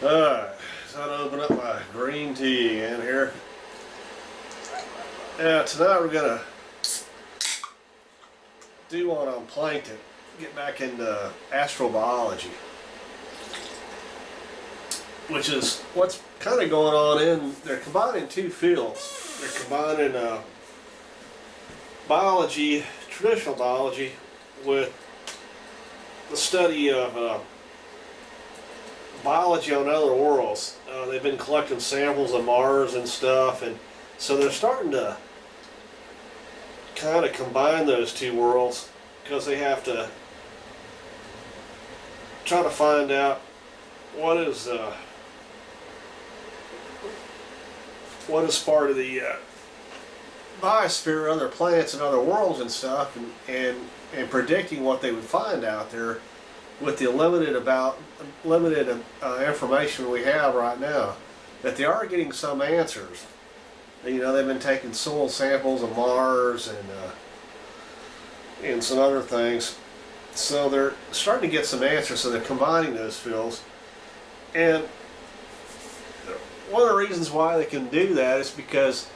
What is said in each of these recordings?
Alright, so I'll open up my green tea in here. Now tonight we're gonna do one on plankton, get back into astrobiology, which is what's kind of going on they're combining two fields. They're combining biology, traditional biology, with the study of biology on other worlds. They've been collecting samples of Mars and stuff, and so they're starting to kind of combine those two worlds because they have to try to find out what is part of the biosphere, other planets and other worlds and stuff, and predicting what they would find out there with the limited information we have right now. That they are getting some answers. You know, they've been taking soil samples of Mars and some other things, so they're starting to get some answers. So they're combining those fields, and one of the reasons why they can do that is because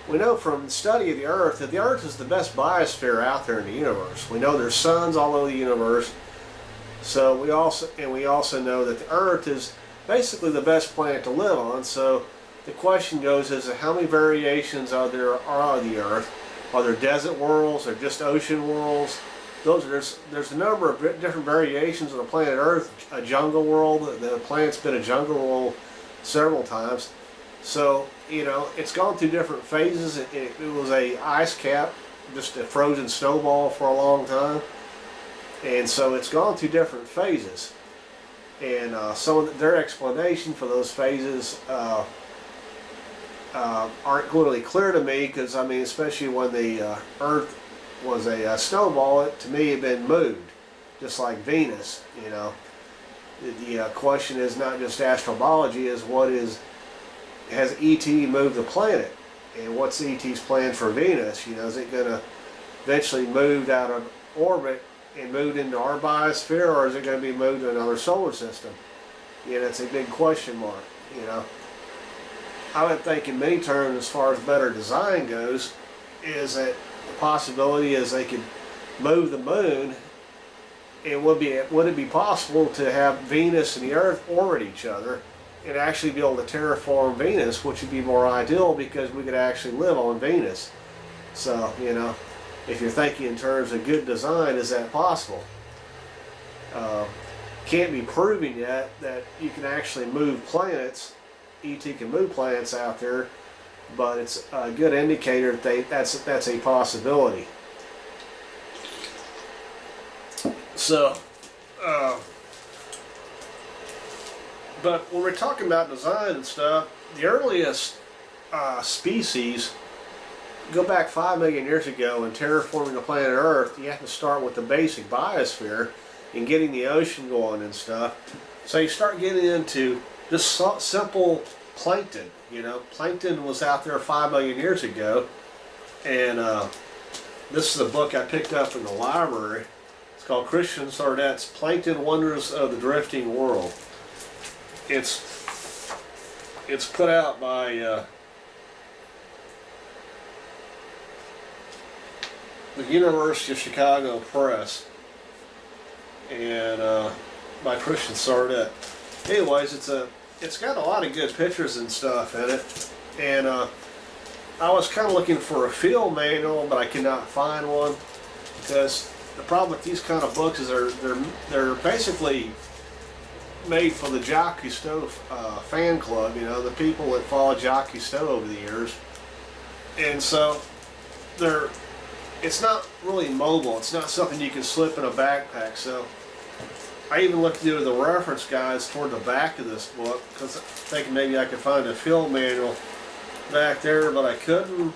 we know from the study of the Earth that the Earth is the best biosphere out there in the universe. We know there's suns all over the universe. So we also know that the Earth is basically the best planet to live on. So the question goes is how many variations are there on the Earth? Are there desert worlds or just ocean worlds? There's a number of different variations on the planet Earth. A jungle world, the planet's been a jungle world several times. So, you know, it's gone through different phases. It was a ice cap, just a frozen snowball for a long time. And so it's gone through different phases. And some of their explanation for those phases aren't clearly clear to me, because, I mean, especially when the Earth was a snowball, it to me had been moved, just like Venus, you know. The question is not just astrobiology, is has ET moved the planet? And what's ET's plan for Venus? You know, is it going to eventually move out of orbit and moved into our biosphere, or is it going to be moved to another solar system? You know, it's a big question mark, you know. I would think in many terms, as far as better design goes, is that the possibility is they could move the moon, and would it be possible to have Venus and the Earth orbit each other and actually be able to terraform Venus, which would be more ideal because we could actually live on Venus. So, you know, if you're thinking in terms of good design, is that possible? Can't be proven yet that you can actually move planets. ET can move planets out there, but it's a good indicator that that's a possibility. So, but when we're talking about design and stuff, the earliest species go back 5 million years ago. In terraforming the planet Earth, you have to start with the basic biosphere and getting the ocean going and stuff. So you start getting into just simple plankton. You know, plankton was out there 5 million years ago, and this is a book I picked up in the library. It's called Christian Sardet's Plankton Wonders of the Drifting World. It's put out by the University of Chicago Press, and by Christian Sardet. Anyways, it's got a lot of good pictures and stuff in it, and I was kind of looking for a field manual, but I could not find one, because the problem with these kind of books is they're basically made for the Jacques Cousteau fan club, you know, the people that follow Jacques Cousteau over the years, and so it's not really mobile. It's not something you can slip in a backpack. So I even looked through the reference guides toward the back of this book, because I think maybe I could find a field manual back there, but I couldn't.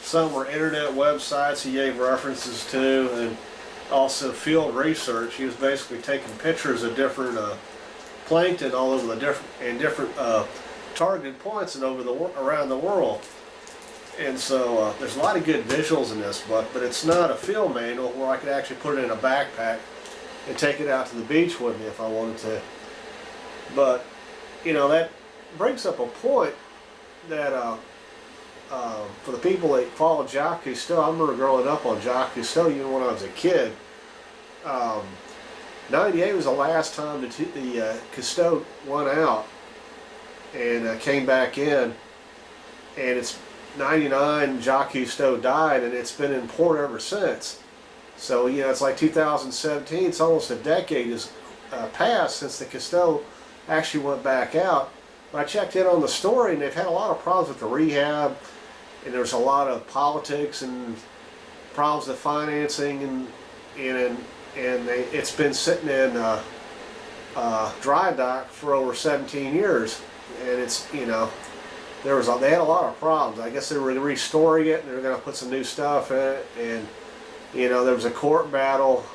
Some were internet websites he gave references to, and also field research. He was basically taking pictures of different plankton all over different targeted points and around the world. And so there's a lot of good visuals in this book, but it's not a field manual where I could actually put it in a backpack and take it out to the beach with me if I wanted to. But that brings up a point that for the people that follow Jacques Cousteau, I remember growing up on Jacques Cousteau even when I was a kid. 98 was the last time the Cousteau went out and came back in, and it's 99, Jacques Cousteau died, and it's been in port ever since. So, it's like 2017, it's almost a decade has passed since the Cousteau actually went back out. But I checked in on the story, and they've had a lot of problems with the rehab, and there's a lot of politics and problems with financing, and it's been sitting in dry dock for over 17 years, and it's they had a lot of problems. I guess they were restoring it, and they were going to put some new stuff in it, and there was a court battle,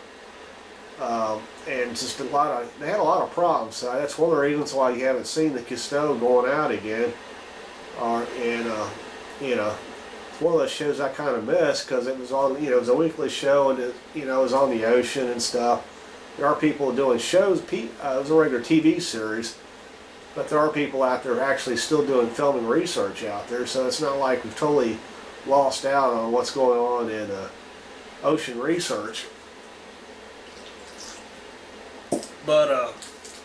and just they had a lot of problems. So that's one of the reasons why you haven't seen the Cousteau going out again, it's one of those shows I kind of miss because it was on, it was a weekly show, and it was on the ocean and stuff. There are people doing shows. It was a regular TV series, but there are people out there actually still doing filming research out there. So it's not like we've totally lost out on what's going on in ocean research. But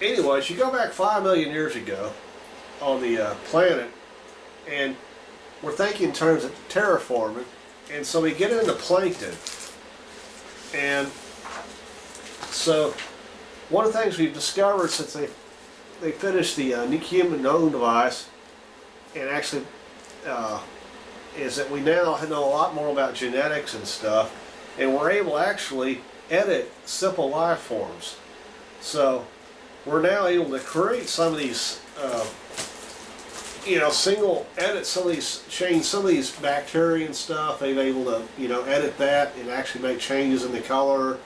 anyways, you go back 5 million years ago on the planet, and we're thinking in terms of terraforming, and so we get into plankton. And so one of the things we've discovered since they finished the human genome device, and actually is that we now know a lot more about genetics and stuff, and we're able to actually edit simple life forms. So we're now able to create some of these single edit some of these, change some of these bacteria and stuff. They've able to, edit that and actually make changes in the color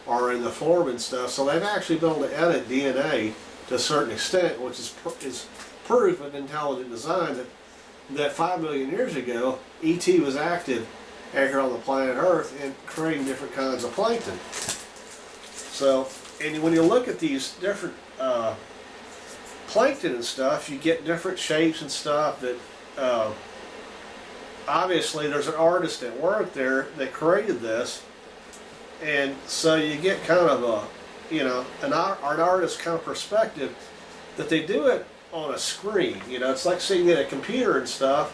or in the form and stuff. So they've actually been able to edit DNA to a certain extent, which is proof of intelligent design that 5 million years ago, ET was active out here on the planet Earth and creating different kinds of plankton. So, and when you look at these different plankton and stuff, you get different shapes and stuff that obviously there's an artist at work there that created this, and so you get kind of an artist kind of perspective that they do it on a screen. It's like seeing at a computer and stuff,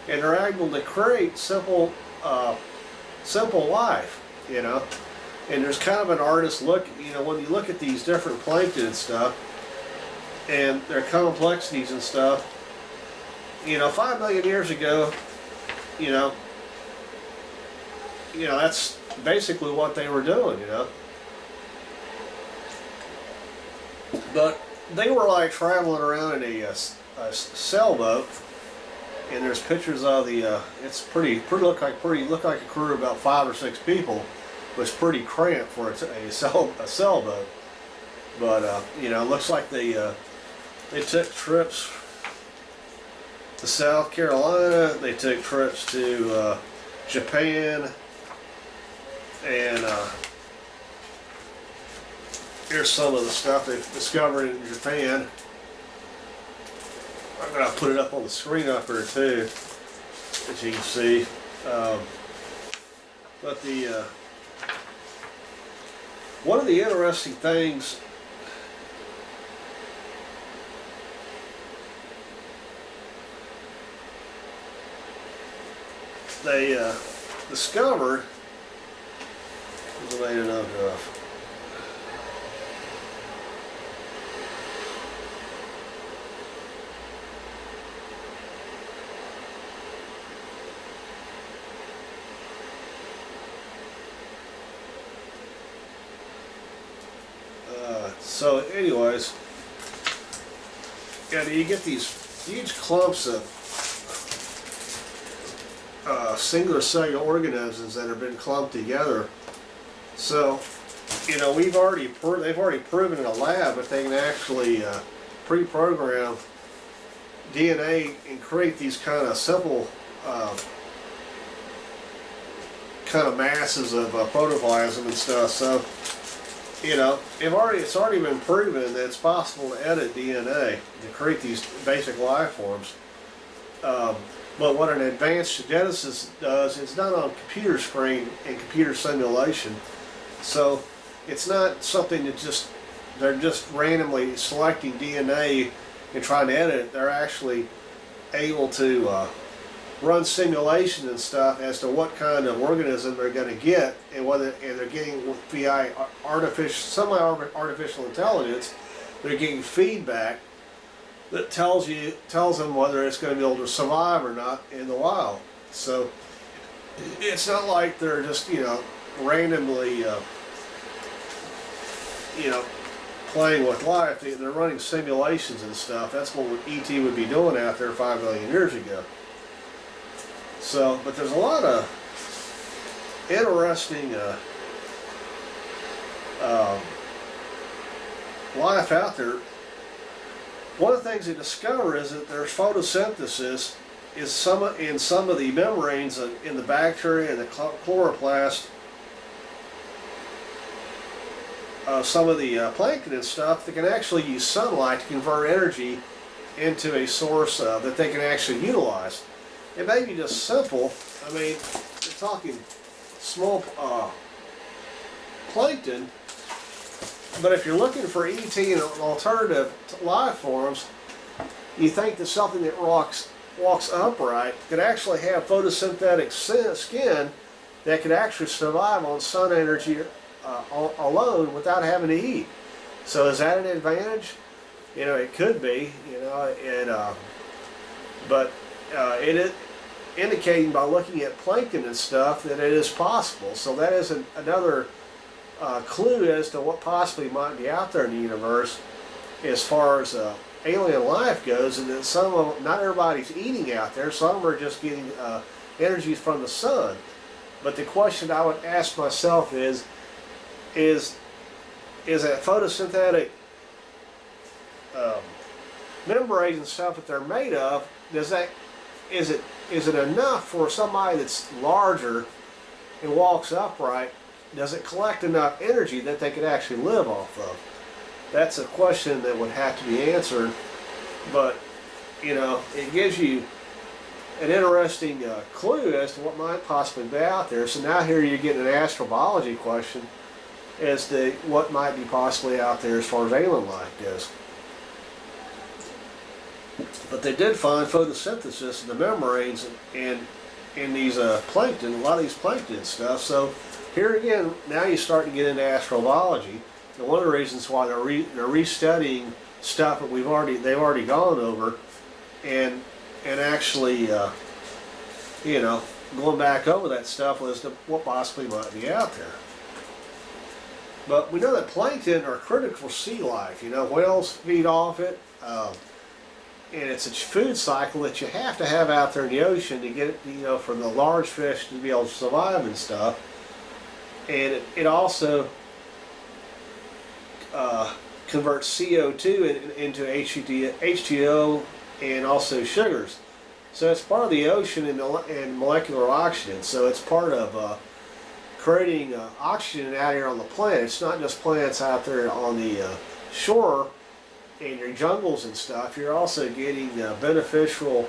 and they're able to create simple life, and there's kind of an artist look, when you look at these different plankton and stuff, and their complexities and stuff, 5 million years ago, that's basically what they were doing, But they were like traveling around in a sailboat, and there's pictures of the. It's pretty look like a crew of about 5 or 6 people. It was pretty cramped for a sailboat, but it looks like they took trips to South Carolina. They took trips to Japan, and here's some of the stuff they've discovered in Japan. I'm going to put it up on the screen up here too, as you can see. But one of the interesting things they discovered was made enough. So anyways, you get these huge clumps of singular cellular organisms that have been clumped together. So, they've already proven in a lab that they can actually pre-program DNA and create these kind of simple kind of masses of protoplasm and stuff. So it's already been proven that it's possible to edit DNA to create these basic life forms. But what an advanced geneticist does is done on a computer screen and computer simulation. So it's not something that they're just randomly selecting DNA and trying to edit it. They're actually able to run simulations and stuff as to what kind of organism they're going to get, and they're getting via semi-artificial intelligence. They're getting feedback that tells them whether it's going to be able to survive or not in the wild. So it's not like they're just randomly playing with life. They're running simulations and stuff. That's what ET would be doing out there 5 million years ago. So, but there's a lot of interesting life out there. One of the things they discover is that there's photosynthesis in some of the membranes in the bacteria and the chloroplast, some of the plankton and stuff that can actually use sunlight to convert energy into a source that they can actually utilize. It may be just simple. I mean, we're talking small plankton, but if you're looking for ET and alternative life forms, you think that something that walks upright could actually have photosynthetic skin that could actually survive on sun energy alone without having to eat. So is that an advantage? It could be. But it is indicating by looking at plankton and stuff that it is possible. So that is another clue as to what possibly might be out there in the universe as far as alien life goes, and that not everybody's eating out there. Some are just getting energy from the sun. But the question I would ask myself is that photosynthetic membranes and stuff that they're made of, is it enough for somebody that's larger and walks upright? Does it collect enough energy that they could actually live off of? That's a question that would have to be answered, but it gives you an interesting clue as to what might possibly be out there. So now here you're getting an astrobiology question as to what might be possibly out there as far as alien life goes. But they did find photosynthesis in the membranes and in these plankton, a lot of these plankton stuff. So here again, now you start to get into astrobiology. And one of the reasons why they're restudying stuff that they've already gone over, and actually going back over that stuff as to what possibly might be out there. But we know that plankton are critical for sea life. Whales feed off it. And it's a food cycle that you have to have out there in the ocean to get it, for the large fish to be able to survive and stuff. And it also converts CO2 into H2O and also sugars. So it's part of the ocean and molecular oxygen. So it's part of creating oxygen out here on the planet. It's not just plants out there on the shore in your jungles and stuff. You're also getting beneficial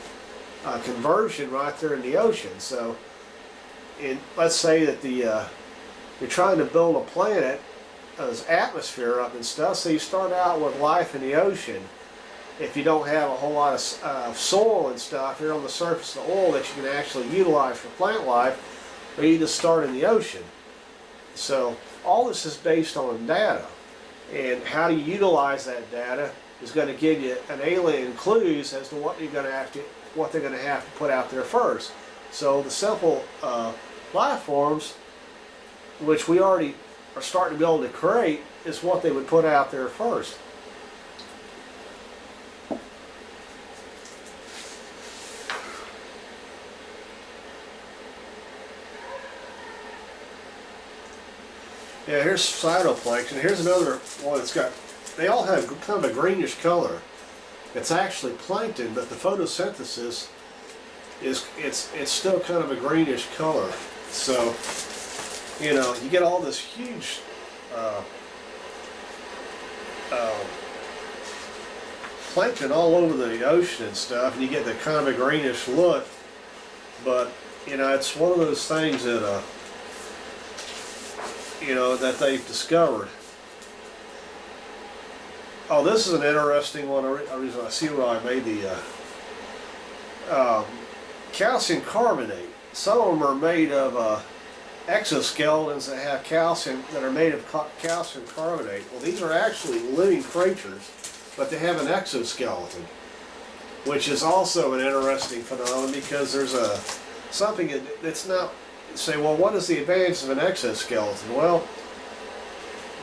conversion right there in the ocean. So let's say that you're trying to build a planet, there's atmosphere up and stuff, so you start out with life in the ocean. If you don't have a whole lot of soil and stuff here on the surface of the oil that you can actually utilize for plant life, or you just start in the ocean. So all this is based on data. And how do you utilize that data is going to give you an alien clues as to what they're going to have to put out there first. So the simple life forms, which we already are starting to be able to create, is what they would put out there first. Yeah, here's cytoplankton. Here's another one that's they all have kind of a greenish color. It's actually plankton, but the photosynthesis it's still kind of a greenish color. So, you get all this huge plankton all over the ocean and stuff, and you get that kind of a greenish look. But you know, it's one of those things that you know, that they've discovered. Oh, this is an interesting one. I see why I made the calcium carbonate. Some of them are made of exoskeletons that have calcium, that are made of calcium carbonate. Well, these are actually living creatures, but they have an exoskeleton, which is also an interesting phenomenon, because there's something that's not, say, well, what is the advantage of an exoskeleton? Well,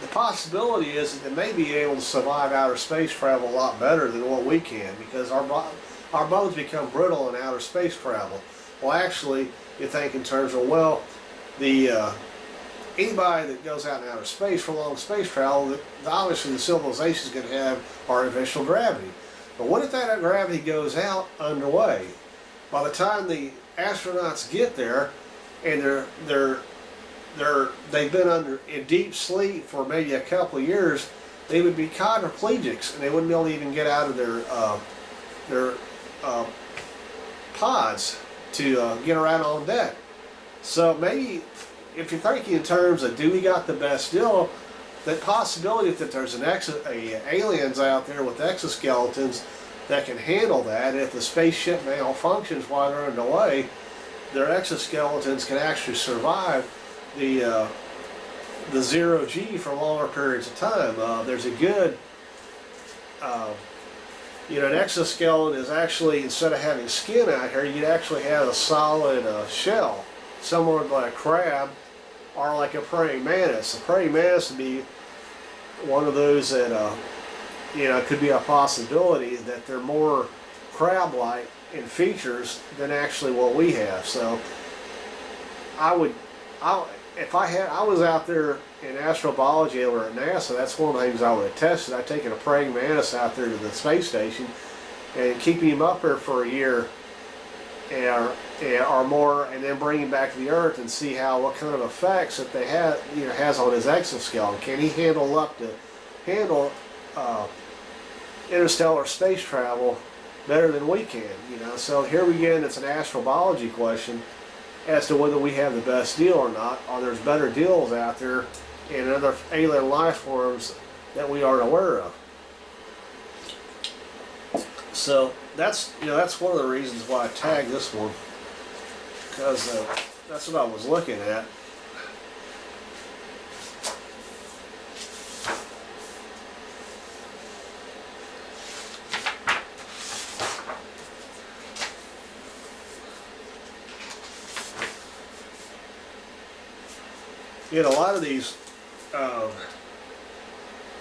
the possibility is that they may be able to survive outer space travel a lot better than what we can, because our bones become brittle in outer space travel. Well, actually, you think in terms of, well, anybody that goes out in outer space for long space travel, obviously the civilization is going to have artificial gravity. But what if that gravity goes out underway? By the time the astronauts get there, and they've been in deep sleep for maybe a couple of years, they would be quadriplegics, and they wouldn't be able to even get out of their pods to get around on deck. So maybe, if you're thinking in terms of, do we got the best deal, that possibility that there's aliens out there with exoskeletons that can handle that, if the spaceship malfunctions while they're underway, their exoskeletons can actually survive the zero G for longer periods of time. There's a good, you know, an exoskeleton is actually, instead of having skin out here, you'd actually have a solid shell, similar to like a crab or like a praying mantis. A praying mantis would be one of those that, you know, could be a possibility that they're more crab-like in features than actually what we have. So I was out there in astrobiology over at NASA, that's one of the things I would have tested. I'd taken a praying mantis out there to the space station and keeping him up there for a year or more, and then bring him back to the Earth and see what kind of effects that they had, you know, has on his exoskeleton. Can he handle interstellar space travel better than we can? You know, so here again, it's an astrobiology question as to whether we have the best deal or not, or there's better deals out there in other alien life forms that we aren't aware of. So that's one of the reasons why I tagged this one, because that's what I was looking at. You know, a lot of these,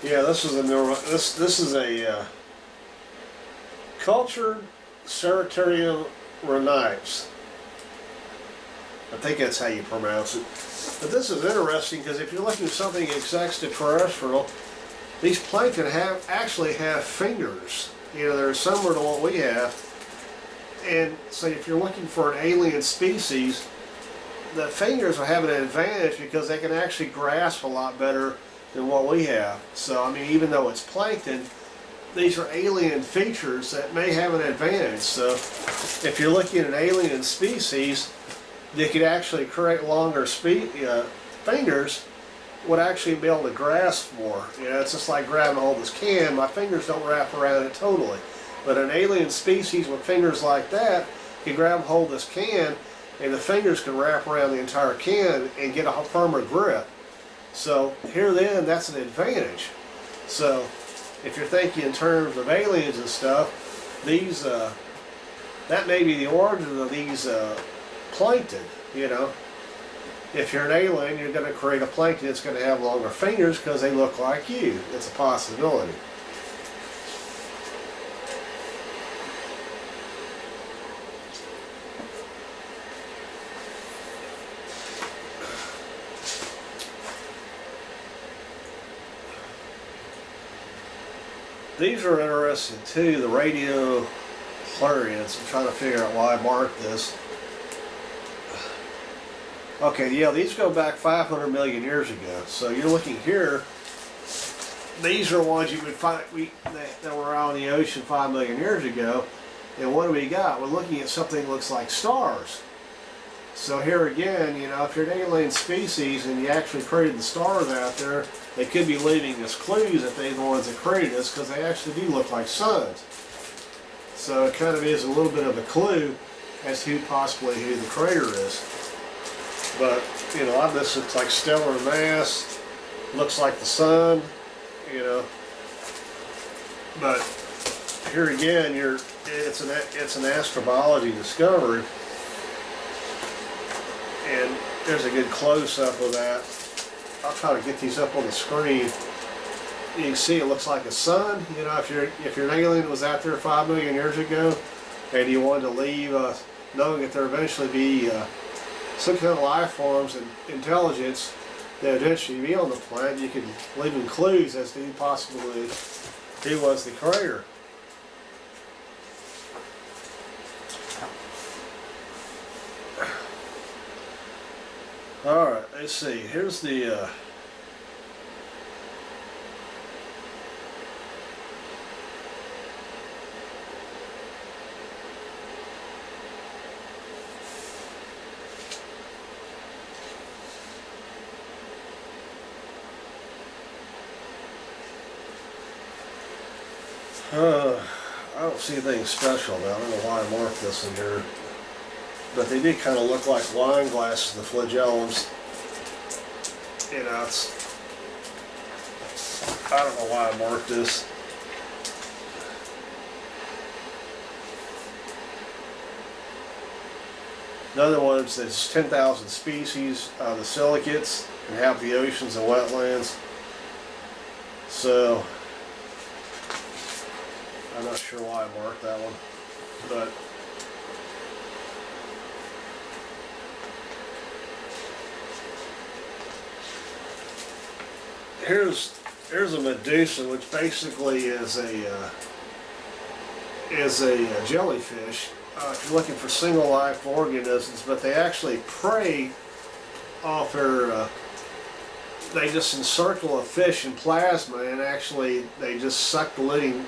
this is a cultured Ceratorium renites. I think that's how you pronounce it. But this is interesting, because if you're looking at something extraterrestrial, these plankton actually have fingers. You know, they're similar to what we have. And so if you're looking for an alien species, the fingers will have an advantage because they can actually grasp a lot better than what we have. So, I mean, even though it's plankton, these are alien features that may have an advantage. So, if you're looking at an alien species, they could actually create longer fingers, would actually be able to grasp more. You know, it's just like grabbing a hold of this can. My fingers don't wrap around it totally. But an alien species with fingers like that can grab a hold of this can, and the fingers can wrap around the entire can and get a firmer grip. So here then, that's an advantage. So if you're thinking in terms of aliens and stuff, these that may be the origin of these plankton. You know, if you're an alien, you're going to create a plankton that's going to have longer fingers because they look like you. It's a possibility. These are interesting too, the radio clarions. I'm trying to figure out why I marked this. Okay, yeah, these go back 500 million years ago. So you're looking here these are ones you would find that were out in the ocean 5 million years ago. And what do we got? We're looking at something that looks like stars. So here again, you know, if you're an alien species and you actually created the stars out there, they could be leaving us clues that they're the ones that created us, because they actually do look like suns. So it kind of is a little bit of a clue as to possibly who the creator is. But, you know, this looks like stellar mass, looks like the sun, you know. But here again, it's an astrobiology discovery. And there's a good close-up of that. I'll try to get these up on the screen. You can see it looks like a sun. You know, if you're an alien that was out there 5 million years ago, and you wanted to leave, knowing that there eventually be some kind of life forms and intelligence that eventually be on the planet, you could leave them clues as to who possibly who was the creator. All right, let's see. Here's the I don't see anything special now. I don't know why I marked this in here. But they did kind of look like wine glasses, the flagellums. You know, I don't know why I marked this. Another one is there's 10,000 species of the silicates and half the oceans and wetlands. So, I'm not sure why I marked that one, but here's a medusa, which basically is a jellyfish. If you're looking for single life organisms, but they actually prey off their. They just encircle a fish in plasma, and actually they just suck the living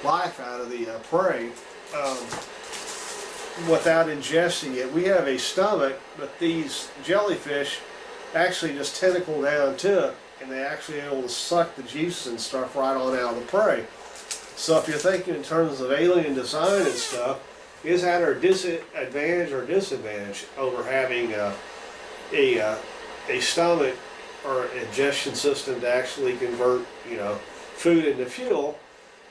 life out of the prey without ingesting it. We have a stomach, but these jellyfish actually just tentacle down to it, and they actually able to suck the juices and stuff right on out of the prey. So if you're thinking in terms of alien design and stuff, is that our advantage or disadvantage over having a stomach or an ingestion system to actually convert, you know, food into fuel?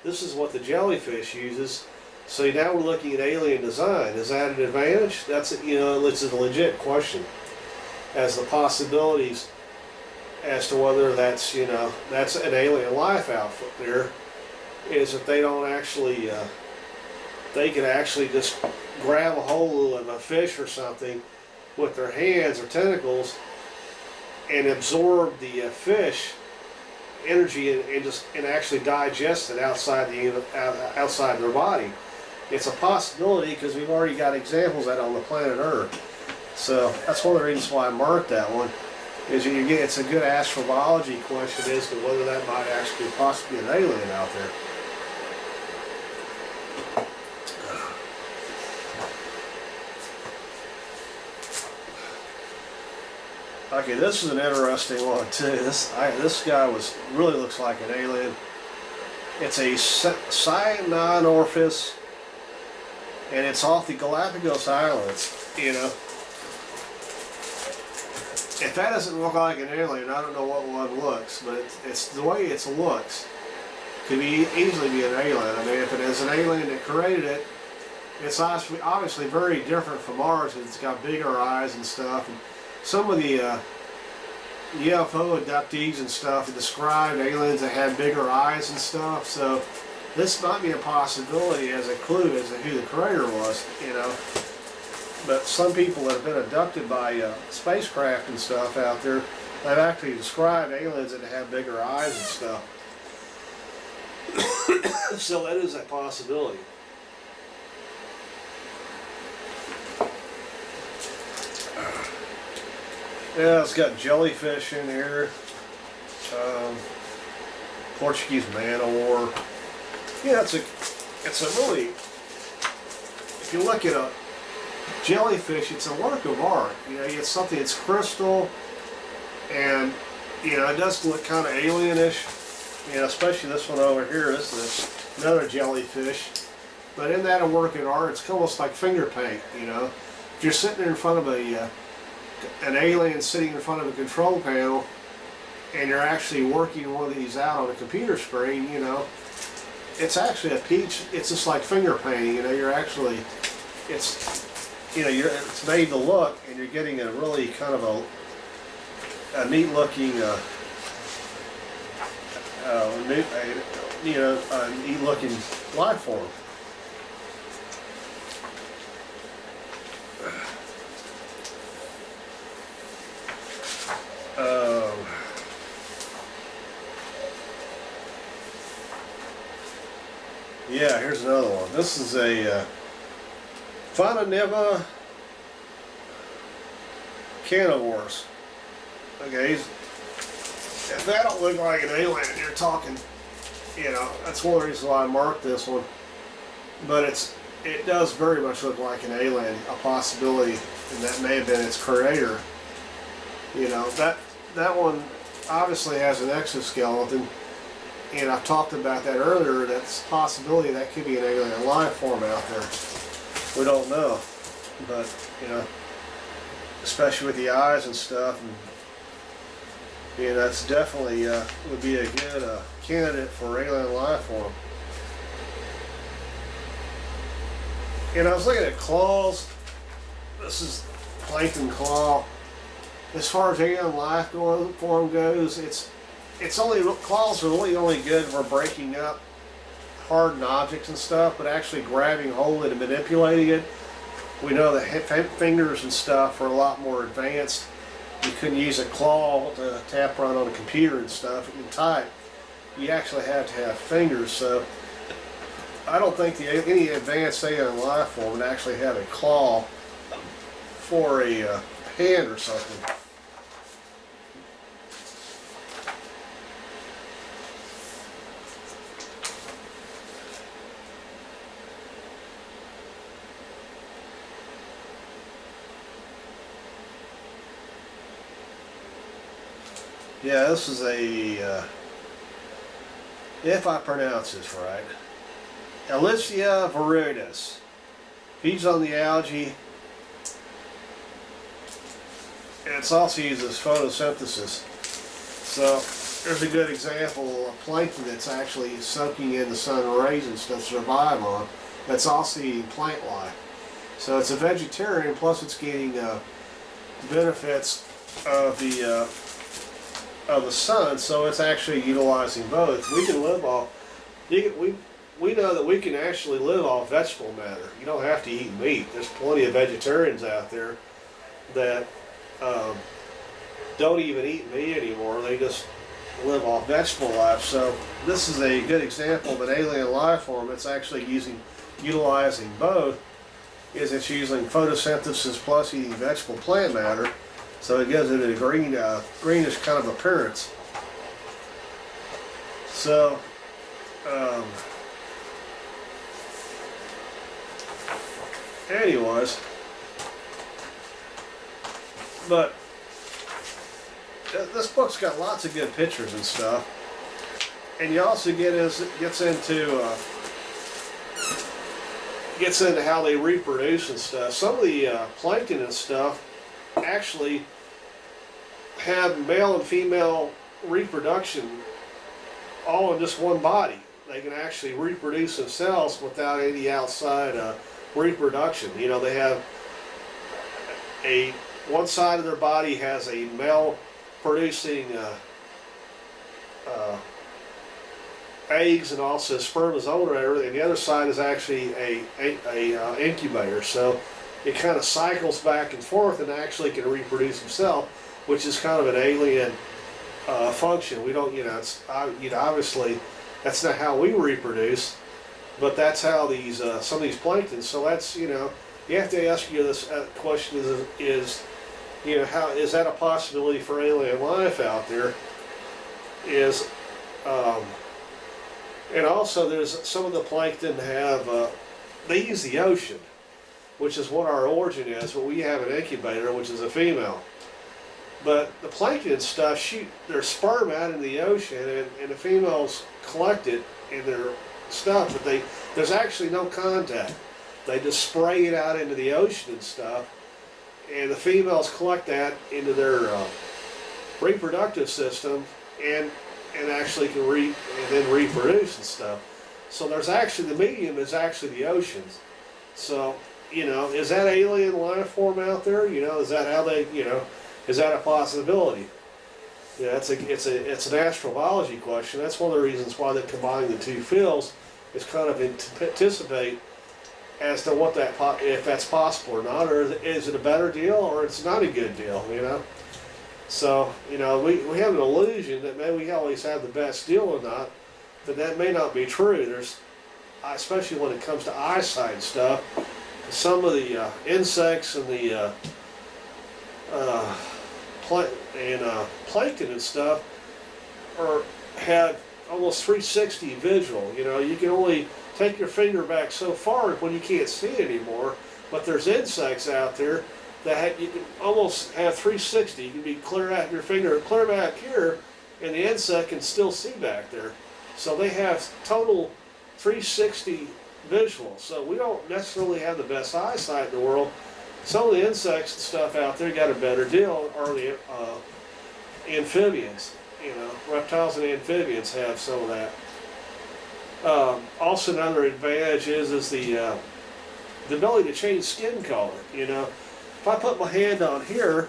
This is what the jellyfish uses. So now we're looking at alien design. Is that an advantage? That's, you know, it's a legit question as the possibilities as to whether that's, you know, that's an alien life outfit there, is if they don't actually, they can actually just grab a hold of a fish or something with their hands or tentacles and absorb the fish energy and actually digest it outside their body. It's a possibility because we've already got examples of that on the planet Earth. So that's one of the reasons why I marked that one. Is it's a good astrobiology question as to whether that might actually possibly be an alien out there. Okay, this is an interesting one too. This guy really looks like an alien. It's a cynomorphous, and it's off the Galapagos Islands. You know, if that doesn't look like an alien, I don't know what one looks. But it's the way it looks. Could easily be an alien. I mean, if it is an alien that created it, it's obviously very different from ours. It's got bigger eyes and stuff. And some of the UFO abductees and stuff described aliens that had bigger eyes and stuff. So this might be a possibility as a clue as to who the creator was, you know. But some people that have been abducted by spacecraft and stuff out there, they've actually described aliens that have bigger eyes and stuff. So that is a possibility. Yeah, it's got jellyfish in here. Portuguese man-o-war. Yeah, it's a really, if you look at a jellyfish, it's a work of art. You know, it's something that's crystal, and you know, it does look kind of alienish. You know, especially this one over here. This is another jellyfish. But in that a work of art, it's almost like finger paint. You know, if you're sitting in front of an alien sitting in front of a control panel, and you're actually working one of these out on a computer screen, you know, it's actually a peach. It's just like finger painting. You know, you're actually, it's, you know, it's made to look, and you're getting a really kind of a neat looking, you know, a neat looking life form. Yeah, here's another one. This is a Phononiva carnivores. Okay, if that don't look like an alien, you're talking, you know, that's one of the reasons why I marked this one. But it does very much look like an alien, a possibility, and that may have been its creator. You know, that one obviously has an exoskeleton, and I've talked about that earlier. That's a possibility that could be an alien life form out there. We don't know, but you know, especially with the eyes and stuff, and you know, that's definitely would be a good candidate for alien life form. And I was looking at claws. This is plankton claw. As far as alien life form goes, it's only, claws are really only good for breaking up hardened objects and stuff, but actually grabbing hold of it and manipulating it, we know that fingers and stuff are a lot more advanced. You couldn't use a claw to tap run on a computer and stuff and type. You actually have to have fingers, so I don't think any advanced alien life form would actually have a claw for a hand or something. Yeah, this is a, if I pronounce this right, Elysia viridis. Feeds on the algae. And it's also used as photosynthesis. So there's a good example of plankton that's actually soaking in the sun rays and stuff to survive on. That's also eating plant life. So it's a vegetarian, plus it's getting benefits of the sun. So it's actually utilizing both. We can live off. We know that we can actually live off vegetable matter. You don't have to eat meat. There's plenty of vegetarians out there that don't even eat meat anymore. They just live off vegetable life. So this is a good example of an alien life form that's actually utilizing both. Is it's using photosynthesis plus eating vegetable plant matter, so it gives it a greenish kind of appearance. So anyways, but this book's got lots of good pictures and stuff, and you also gets into how they reproduce and stuff. Some of the plankton and stuff actually have male and female reproduction all in just one body. They can actually reproduce themselves without any outside reproduction. You know, they have one side of their body has a male producing eggs and also spermatozoa, and the other side is actually a incubator. So it kind of cycles back and forth and actually can reproduce himself, which is kind of an alien function. We don't, you know, obviously that's not how we reproduce, but that's how these some of these planktons. So that's, you know, you have to ask you this question: is you know, how is that a possibility for alien life out there? And also there's some of the plankton have, they use the ocean, which is what our origin is, but we have an incubator, which is a female. But the plankton stuff shoot their sperm out in the ocean, and the females collect it in their stuff, but there's actually no contact. They just spray it out into the ocean and stuff, and the females collect that into their reproductive system, and actually can and then reproduce and stuff. So there's actually, the medium is actually the oceans. So, you know, is that alien life form out there? You know, is that how they, you know, is that a possibility? Yeah, it's an astrobiology question. That's one of the reasons why they're combining the two fields, is kind of anticipate as to what that, if that's possible or not, or is it a better deal or it's not a good deal, you know? So, you know, we have an illusion that maybe we always have the best deal or not, but that may not be true. There's, especially when it comes to eyesight stuff, some of the insects and the plankton and stuff had almost 360 visual. You know, you can only take your finger back so far when you can't see anymore, but there's insects out there that you can almost have 360. You can be clear out your finger, clear back here, and the insect can still see back there. So they have total 360 visual. So we don't necessarily have the best eyesight in the world. Some of the insects and stuff out there got a better deal, or the amphibians. You know, reptiles and amphibians have some of that. Also, another advantage is the ability to change skin color. You know, if I put my hand on here,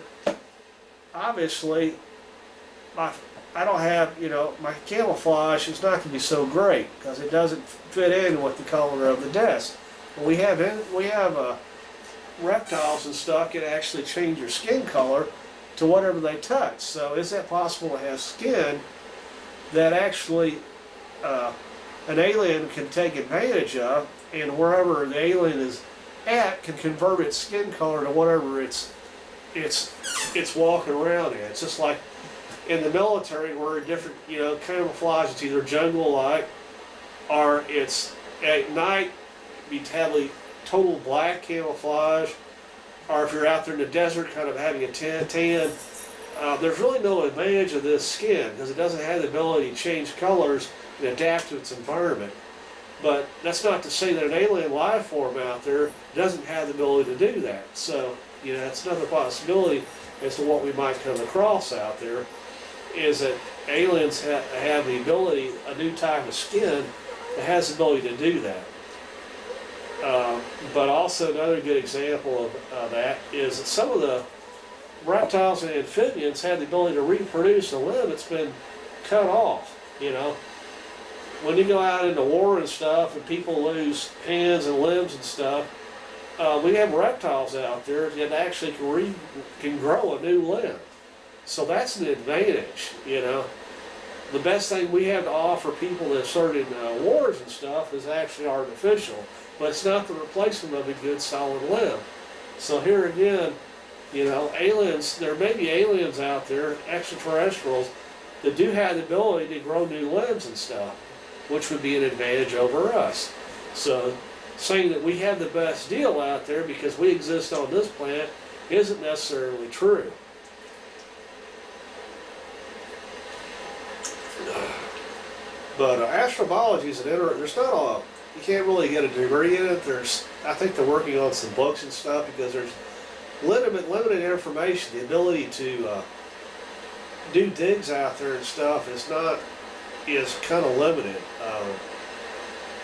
obviously, I don't have, you know, my camouflage is not going to be so great because it doesn't fit in with the color of the desk. We have reptiles and stuff can actually change your skin color to whatever they touch. So is that possible to have skin that actually an alien can take advantage of, and wherever the alien is at can convert its skin color to whatever it's walking around in? It's just like in the military where different, you know, camouflage, it's either jungle-like or it's at night be heavily total black camouflage, or if you're out there in the desert kind of having a tan, there's really no advantage of this skin because it doesn't have the ability to change colors and adapt to its environment. But that's not to say that an alien life form out there doesn't have the ability to do that. So, you know, that's another possibility as to what we might come across out there, is that aliens have the ability, a new type of skin that has the ability to do that. But also another good example of that is that some of the reptiles and amphibians have the ability to reproduce a limb that's been cut off. You know, when you go out into war and stuff and people lose hands and limbs and stuff, we have reptiles out there that actually can grow a new limb. So that's an advantage, you know. The best thing we have to offer people that served in wars and stuff is actually artificial, but it's not the replacement of a good solid limb. So here again, you know, aliens, there may be aliens out there, extraterrestrials, that do have the ability to grow new limbs and stuff, which would be an advantage over us. So saying that we have the best deal out there because we exist on this planet isn't necessarily true. But astrobiology is an there's not a, you can't really get a degree in it. I think they're working on some books and stuff because there's limited information. The ability to do digs out there and stuff is kind of limited.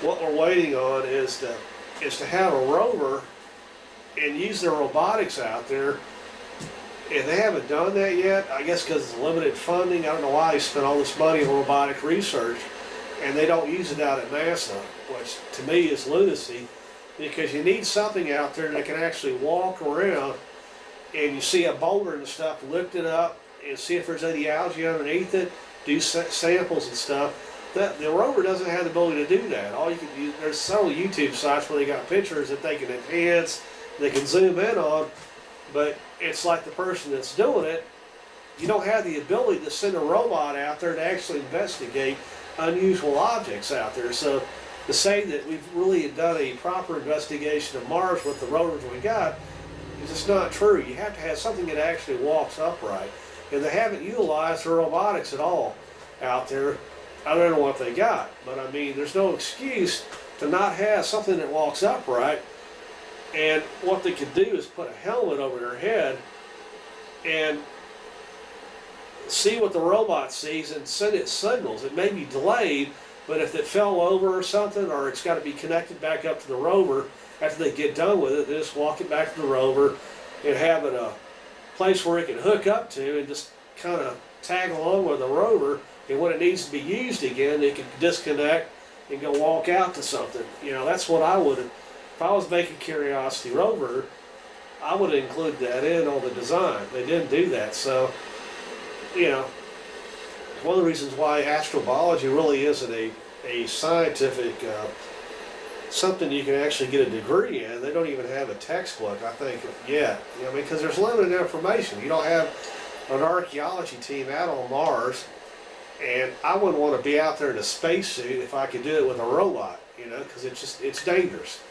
What we're waiting on is to have a rover and use their robotics out there. And they haven't done that yet, I guess because it's limited funding. I don't know why they spent all this money on robotic research and they don't use it out at NASA, which to me is lunacy, because you need something out there that can actually walk around and you see a boulder and stuff, lift it up and see if there's any algae underneath it, do samples and stuff. The rover doesn't have the ability to do that. All you can do, there's several YouTube sites where they got pictures that they can enhance, they can zoom in on, but it's like the person that's doing it, you don't have the ability to send a robot out there to actually investigate unusual objects out there. So to say that we've really done a proper investigation of Mars with the rovers we got is just not true. You have to have something that actually walks upright. And they haven't utilized their robotics at all out there. I don't know what they got, but I mean, there's no excuse to not have something that walks upright. And what they could do is put a helmet over their head and see what the robot sees and send it signals. It may be delayed, but if it fell over or something, or it's got to be connected back up to the rover after they get done with it, they just walk it back to the rover and have it a place where it can hook up to and just kind of tag along with the rover, and when it needs to be used again, it can disconnect and go walk out to something. You know, that's what I would have, if I was making Curiosity rover, I would have included that in on the design. They didn't do that, so, you know, one of the reasons why astrobiology really isn't a scientific something you can actually get a degree in. They don't even have a textbook, I think, yet. You know, I mean, because there's limited information. You don't have an archaeology team out on Mars, and I wouldn't want to be out there in a spacesuit if I could do it with a robot, you know, because it's dangerous.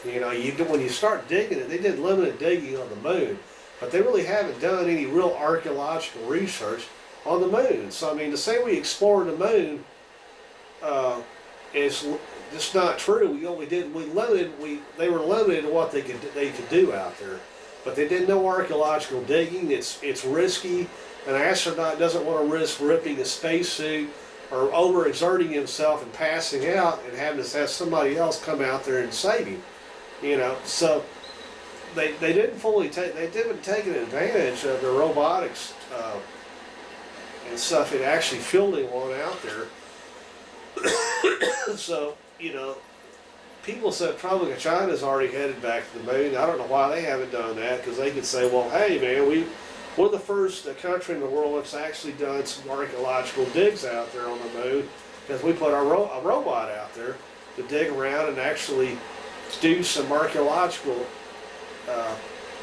You know, when you start digging it, they did limited digging on the moon, but they really haven't done any real archaeological research on the moon. So, I mean, to say we explored the moon is just not true. They were limited in what they could do out there, but they did no archaeological digging. It's risky. An astronaut doesn't want to risk ripping a spacesuit or overexerting himself and passing out and having to have somebody else come out there and save him. You know, so they didn't take advantage of the robotics and stuff in actually fielding one out there. So, you know, people said probably China's already headed back to the moon. I don't know why they haven't done that, because they could say, well, hey man, we're the first country in the world that's actually done some archaeological digs out there on the moon, because we put a robot out there to dig around and actually do some archaeological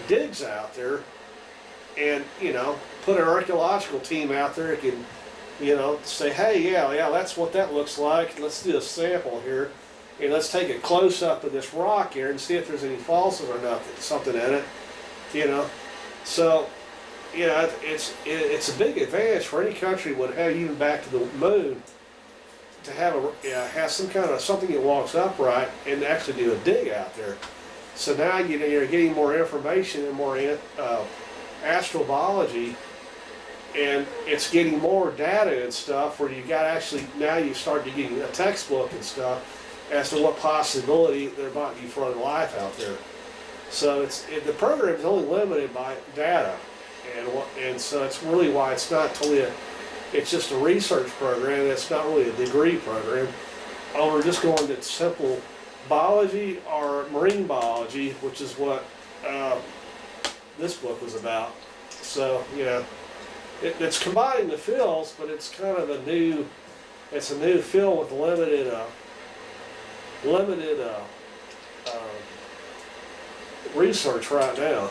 digs out there, and, you know, put an archaeological team out there that can, you know, say, hey, yeah, that's what that looks like. Let's do a sample here, and let's take a close up of this rock here and see if there's any fossils or something in it, you know. So, you know, it's a big advantage for any country would have even back to the moon to have some kind of something that walks upright and actually do a dig out there. So now, you know, you're getting more information and more astrobiology, and it's getting more data and stuff where you got actually, now you start to getting a textbook and stuff as to what possibility there might be for other life out there. So the program is only limited by data, and so it's really why it's not totally it's just a research program. It's not really a degree program. Or we're just going to simple biology or marine biology, which is what this book was about. So, you know, it's combining the fields, but it's kind of a new field with limited research right now.